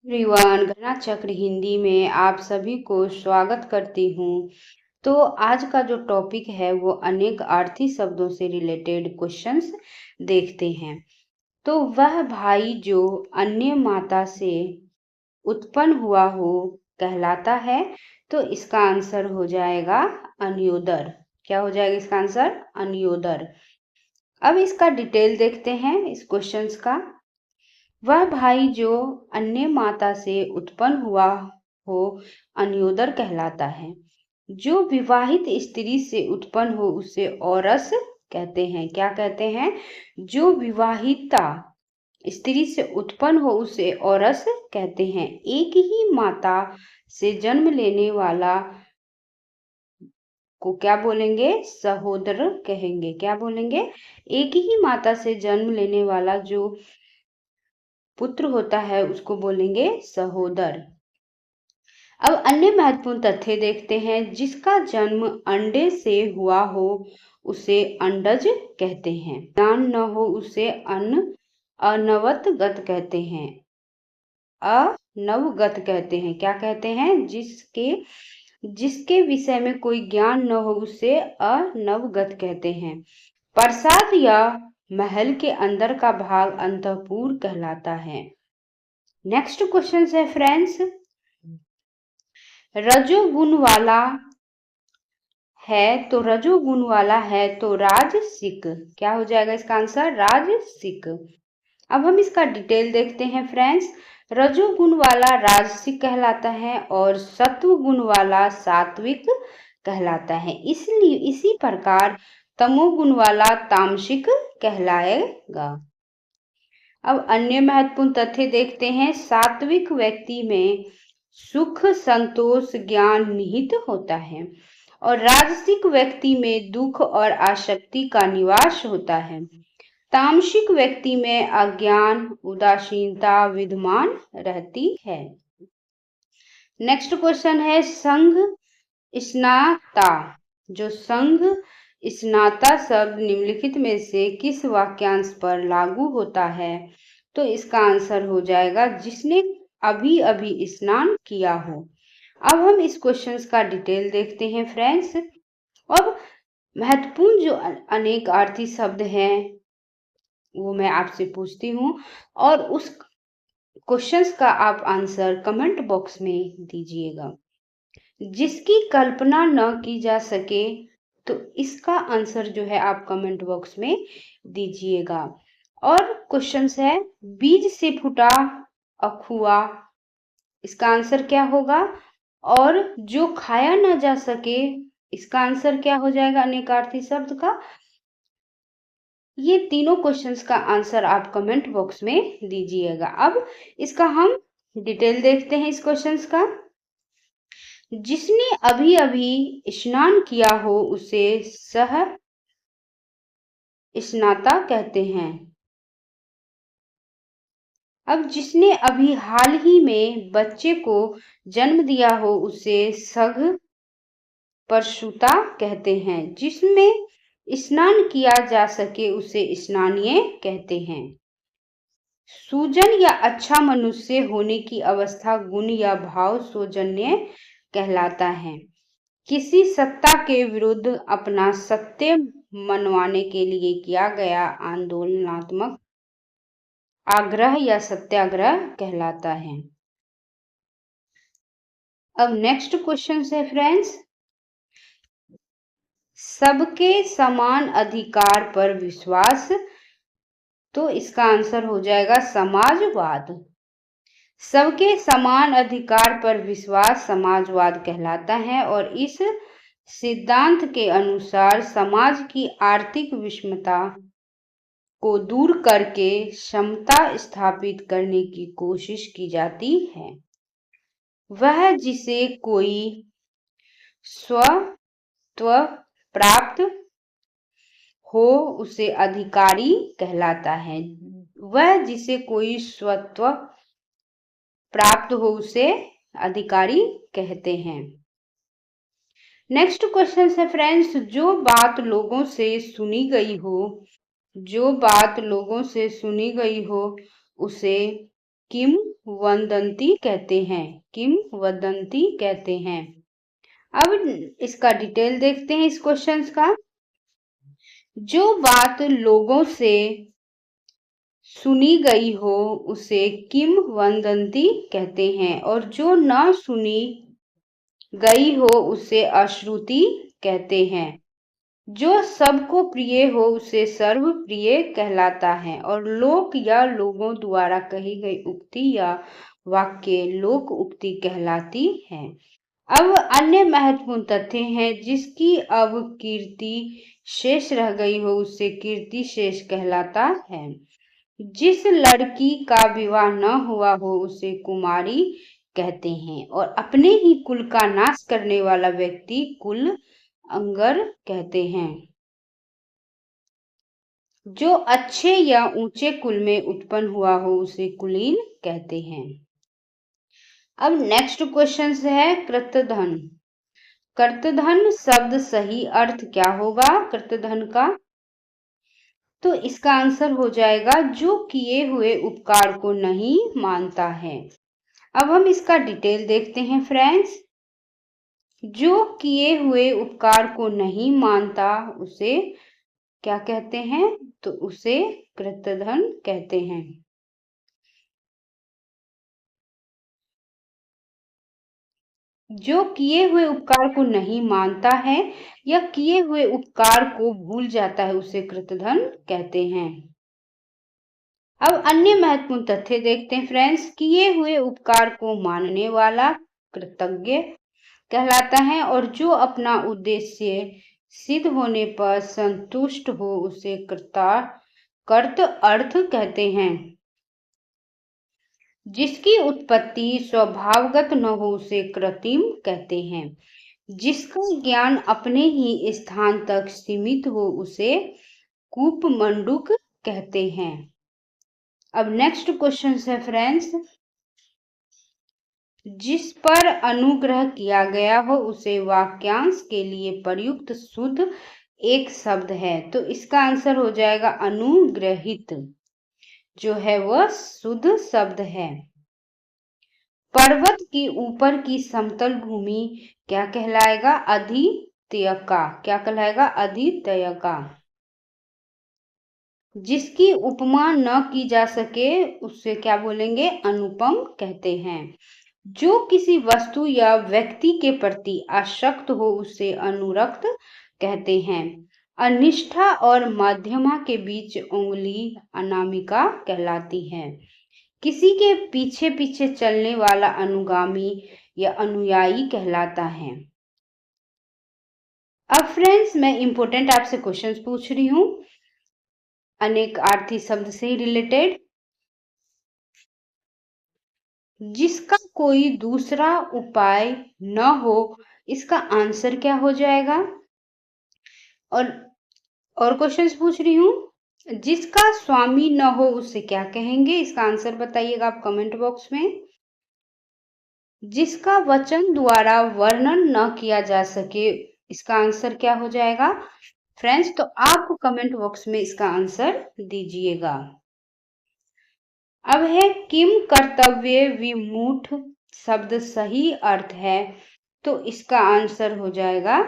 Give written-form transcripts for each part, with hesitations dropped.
Everyone, घटना चक्र हिंदी में आप सभी को स्वागत करती हूँ। तो आज का जो टॉपिक है वो अनेक अर्थी शब्दों से रिलेटेड क्वेश्चंस देखते हैं। तो वह भाई जो अन्य माता से उत्पन्न हुआ हो कहलाता है। तो इसका आंसर हो जाएगा अन्योदर। क्या हो जाएगा इसका आंसर? अन्योदर। अब इसका डिटेल देखते हैं इस क्वेश्चंस का। वह भाई जो अन्य माता से उत्पन्न हुआ हो अन्योदर कहलाता है। जो विवाहित स्त्री से उत्पन्न हो उसे औरस कहते हैं। क्या कहते हैं? जो विवाहिता स्त्री से उत्पन्न हो उसे औरस कहते हैं। एक ही माता से जन्म लेने वाला को क्या बोलेंगे? सहोदर कहेंगे। क्या बोलेंगे? एक ही माता से जन्म लेने वाला जो पुत्र होता है उसको बोलेंगे सहोदर। अब अन्य महत्वपूर्ण तथ्य देखते हैं। जिसका जन्म अंडे से हुआ हो उसे अंडज कहते हैं। ज्ञान न हो उसे अनवतगत कहते हैं। अनवगत कहते हैं। क्या कहते हैं? जिसके विषय में कोई ज्ञान न हो उसे अनवगत कहते हैं। प्रसाद या महल के अंदर का भाग अंतःपुर कहलाता है। नेक्स्ट क्वेश्चन है फ्रेंड्स, रजोगुण वाला है तो राजसिक। क्या हो जाएगा इसका आंसर? राजसिक। अब हम इसका डिटेल देखते हैं फ्रेंड्स। रजोगुण वाला राजसिक कहलाता है और सत्व गुण वाला सात्विक कहलाता है। इसलिए इसी प्रकार तमोगुण वाला तामसिक कहलाएगा। अब अन्य महत्वपूर्ण तथ्य देखते हैं। सात्विक व्यक्ति में सुख, संतोष, ज्ञान निहित होता है और राजसिक व्यक्ति में दुख और आसक्ति का निवास होता है। तामसिक व्यक्ति में अज्ञान, उदासीनता विद्यमान रहती है। नेक्स्ट क्वेश्चन है संघ स्नाता। जो संघ स्नाता शब्द निम्नलिखित में से किस वाक्यांश पर लागू होता है? तो इसका आंसर हो जाएगा जिसने अभी अभी स्नान किया हो। अब हम इस क्वेश्चन का डिटेल देखते हैं फ्रेंड्स। अब महत्वपूर्ण जो अनेक अर्थी शब्द हैं वो मैं आपसे पूछती हूँ और उस क्वेश्चंस का आप आंसर कमेंट बॉक्स में दीजिएगा। जिसकी कल्पना न की जा सके तो इसका आंसर जो है आप कमेंट बॉक्स में दीजिएगा। और क्वेश्चंस है, बीज से फूटा अखुआ, इसका आंसर क्या होगा? और जो खाया न जा सके, इसका आंसर क्या हो जाएगा अनेकार्थी शब्द का? ये तीनों क्वेश्चंस का आंसर आप कमेंट बॉक्स में दीजिएगा। अब इसका हम डिटेल देखते हैं इस क्वेश्चंस का। जिसने अभी अभी स्नान किया हो उसे सह स्नाता कहते हैं। अब जिसने अभी हाल ही में बच्चे को जन्म दिया हो उसे सघ प्रसूता कहते हैं। जिसमें स्नान किया जा सके उसे स्नानीय कहते हैं। सुजन या अच्छा मनुष्य होने की अवस्था, गुण या भाव सौजन्य कहलाता है। किसी सत्ता के विरुद्ध अपना सत्य मनवाने के लिए किया गया आंदोलनात्मक आग्रह या सत्याग्रह कहलाता है। अब नेक्स्ट क्वेश्चन है फ्रेंड्स, सबके समान अधिकार पर विश्वास। तो इसका आंसर हो जाएगा समाजवाद। सबके समान अधिकार पर विश्वास समाजवाद कहलाता है और इस सिद्धांत के अनुसार समाज की आर्थिक विषमता को दूर करके समता स्थापित करने की कोशिश की जाती है। वह जिसे कोई स्वत्व प्राप्त हो उसे अधिकारी कहलाता है। वह जिसे कोई स्वत्व प्राप्त हो उसे अधिकारी कहते हैं। नेक्स्ट क्वेश्चन है फ्रेंड्स, जो बात लोगों से सुनी गई हो उसे किम वदंती कहते हैं। किम वदंती कहते हैं। अब इसका डिटेल देखते हैं इस क्वेश्चन का। जो बात लोगों से सुनी गई हो उसे किम वदंती कहते हैं, और जो न सुनी गई हो उसे अश्रुति कहते हैं। जो सबको प्रिय हो उसे सर्वप्रिय कहलाता है, और लोक या लोगों द्वारा कही गई उक्ति या वाक्य लोक उक्ति कहलाती है। अब अन्य महत्वपूर्ण तथ्य हैं। जिसकी अब कीर्ति शेष रह गई हो उसे कीर्ति शेष कहलाता है। जिस लड़की का विवाह न हुआ हो उसे कुमारी कहते हैं, और अपने ही कुल का नाश करने वाला व्यक्ति कुल अंगर कहते हैं। जो अच्छे या ऊंचे कुल में उत्पन्न हुआ हो उसे कुलीन कहते हैं। अब नेक्स्ट क्वेश्चन है कृतधन। कृतधन शब्द सही अर्थ क्या होगा कृतधन का? तो इसका आंसर हो जाएगा जो किए हुए उपकार को नहीं मानता है। अब हम इसका डिटेल देखते हैं फ्रेंड्स। जो किए हुए उपकार को नहीं मानता उसे क्या कहते हैं? तो उसे कृतधन कहते हैं। जो किए हुए उपकार को नहीं मानता है या किए हुए उपकार को भूल जाता है उसे कृतधन कहते हैं। अब अन्य महत्वपूर्ण तथ्य देखते हैं फ्रेंड्स। किए हुए उपकार को मानने वाला कृतज्ञ कहलाता है, और जो अपना उद्देश्य सिद्ध होने पर संतुष्ट हो उसे कृत अर्थ कहते हैं। जिसकी उत्पत्ति स्वभावगत न हो उसे कृत्रिम कहते हैं। जिसका ज्ञान अपने ही स्थान तक सीमित हो उसे कूपमंडूक कहते हैं। अब नेक्स्ट क्वेश्चन है फ्रेंड्स। जिस पर अनुग्रह किया गया हो उसे वाक्यांश के लिए प्रयुक्त शुद्ध एक शब्द है। तो इसका आंसर हो जाएगा अनुग्रहित, जो है वह शुद्ध शब्द है। पर्वत की ऊपर की समतल भूमि क्या कहलाएगा? अधित्यका। क्या कहलाएगा? अधित्यका। जिसकी उपमा न की जा सके उससे क्या बोलेंगे? अनुपम कहते हैं। जो किसी वस्तु या व्यक्ति के प्रति आसक्त हो उसे अनुरक्त कहते हैं। अनिष्ठा और मध्यमा के बीच उंगली अनामिका कहलाती है। किसी के पीछे पीछे चलने वाला अनुगामी या अनुयायी कहलाता है। अब फ्रेंड्स मैं इंपॉर्टेंट आपसे क्वेश्चंस पूछ रही हूँ अनेक अर्थी शब्द से रिलेटेड। जिसका कोई दूसरा उपाय न हो इसका आंसर क्या हो जाएगा? और क्वेश्चंस पूछ रही हूँ। जिसका स्वामी न हो उसे क्या कहेंगे? इसका आंसर बताइएगा आप कमेंट बॉक्स में। जिसका वचन द्वारा वर्णन न किया जा सके इसका आंसर क्या हो जाएगा फ्रेंड्स? तो आप कमेंट बॉक्स में इसका आंसर दीजिएगा। अब है किम कर्तव्य विमूढ़ शब्द सही अर्थ है। तो इसका आंसर हो जाएगा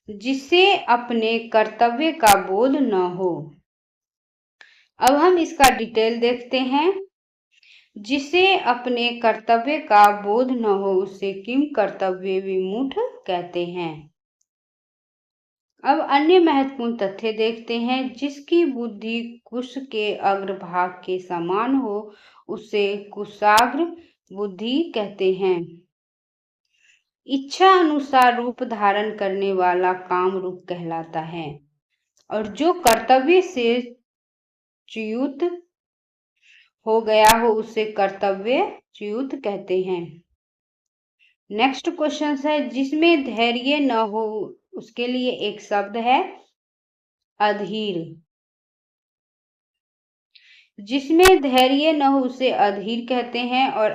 जिसे अपने कर्तव्य का बोध न हो। अब हम इसका डिटेल देखते हैं। जिसे अपने कर्तव्य का बोध न हो उसे किम कर्तव्य विमूढ़ कहते हैं। अब अन्य महत्वपूर्ण तथ्य देखते हैं। जिसकी बुद्धि कुश के अग्रभाग के समान हो उसे कुशाग्र बुद्धि कहते हैं। इच्छा अनुसार रूप धारण करने वाला काम रूप कहलाता है, और जो कर्तव्य से च्युत हो गया हो उसे कर्तव्य च्युत कहते हैं। नेक्स्ट क्वेश्चन है। जिसमें धैर्य न हो उसके लिए एक शब्द है अधीर। जिसमें धैर्य न हो उसे अधीर कहते हैं, और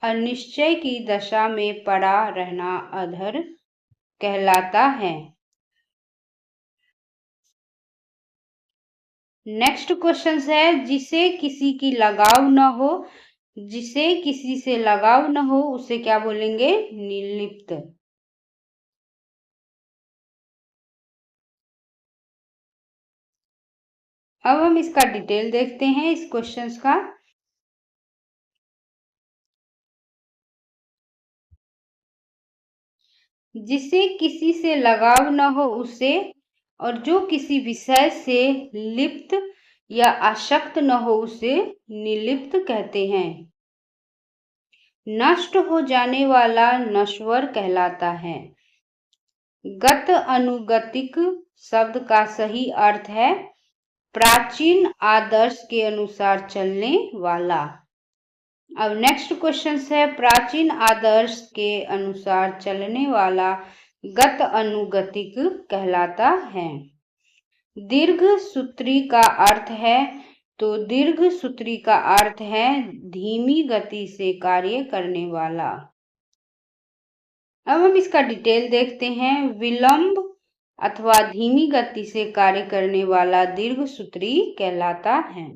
अनिश्चय की दशा में पड़ा रहना अधर कहलाता है। नेक्स्ट क्वेश्चन है, जिसे किसी की लगाव न हो, जिसे किसी से लगाव न हो उसे क्या बोलेंगे? निर्लिप्त। अब हम इसका डिटेल देखते हैं इस क्वेश्चंस का। जिसे किसी से लगाव न हो उसे, और जो किसी विषय से लिप्त या आसक्त न हो उसे निर्लिप्त कहते हैं। नष्ट हो जाने वाला नश्वर कहलाता है। गत अनुगतिक शब्द का सही अर्थ है प्राचीन आदर्श के अनुसार चलने वाला। अब नेक्स्ट क्वेश्चन है, प्राचीन आदर्श के अनुसार चलने वाला गत अनुगतिक कहलाता है। दीर्घ सूत्री का अर्थ है, तो दीर्घ सूत्री का अर्थ है धीमी गति से कार्य करने वाला। अब हम इसका डिटेल देखते हैं। विलंब अथवा धीमी गति से कार्य करने वाला दीर्घ सूत्री कहलाता है।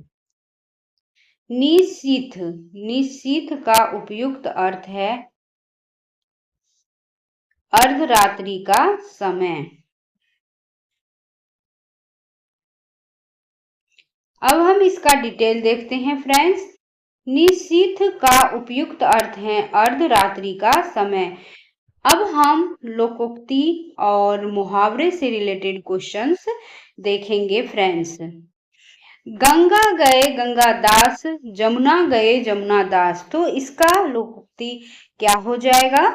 निशीथ, निशीथ का उपयुक्त अर्थ है अर्धरात्रि का समय। अब हम इसका डिटेल देखते हैं फ्रेंड्स। निशीथ का उपयुक्त अर्थ है अर्धरात्रि का समय। अब हम लोकोक्ति और मुहावरे से रिलेटेड क्वेश्चंस देखेंगे फ्रेंड्स। गंगा गए गंगादास, जमुना गए जमुनादास, तो इसका लोकोक्ति क्या हो जाएगा?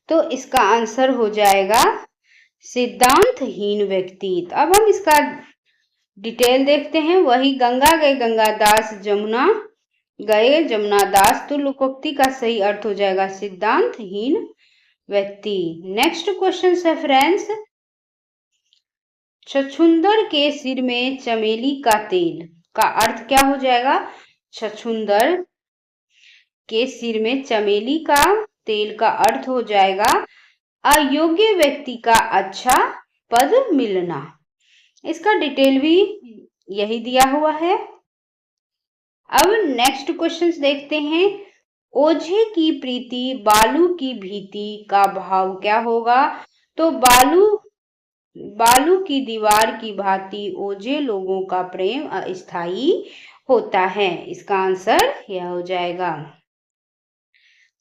तो इसका आंसर हो जाएगा सिद्धांतहीन व्यक्ति। अब हम इसका डिटेल देखते हैं। वही गंगा गए गंगादास, जमुना गए जमुनादास, तो लोकोक्ति का सही अर्थ हो जाएगा सिद्धांतहीन व्यक्ति। नेक्स्ट क्वेश्चन है फ्रेंड्स, छछूंदर के सिर में चमेली का तेल का अर्थ क्या हो जाएगा? छछूंदर के सिर में चमेली का तेल का अर्थ हो जाएगा अयोग्य व्यक्ति का अच्छा पद मिलना। इसका डिटेल भी यही दिया हुआ है। अब नेक्स्ट क्वेश्चन देखते हैं। ओझे की प्रीति बालू की भीति का भाव क्या होगा? तो बालू की दीवार की भांति ओझे लोगों का प्रेम अस्थायी होता है। इसका आंसर यह हो जाएगा।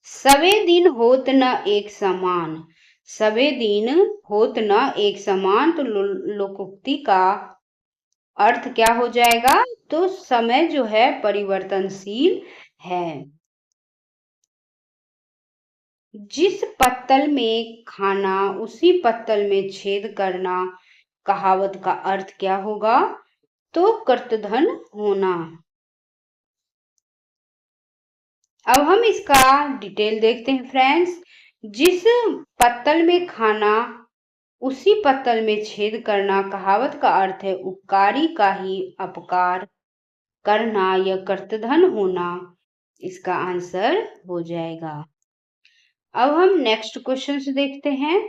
सबे दिन होत न एक समान, सबे दिन होत न एक समान, तो लोकोक्ति का अर्थ क्या हो जाएगा? तो समय जो है परिवर्तनशील है। जिस पत्तल में खाना उसी पत्तल में छेद करना कहावत का अर्थ क्या होगा? तो कर्तधन होना। अब हम इसका डिटेल देखते हैं फ्रेंड्स। जिस पत्तल में खाना उसी पत्तल में छेद करना कहावत का अर्थ है उपकारी का ही अपकार करना या कर्तधन होना। इसका आंसर हो जाएगा। अब हम नेक्स्ट क्वेश्चन देखते हैं।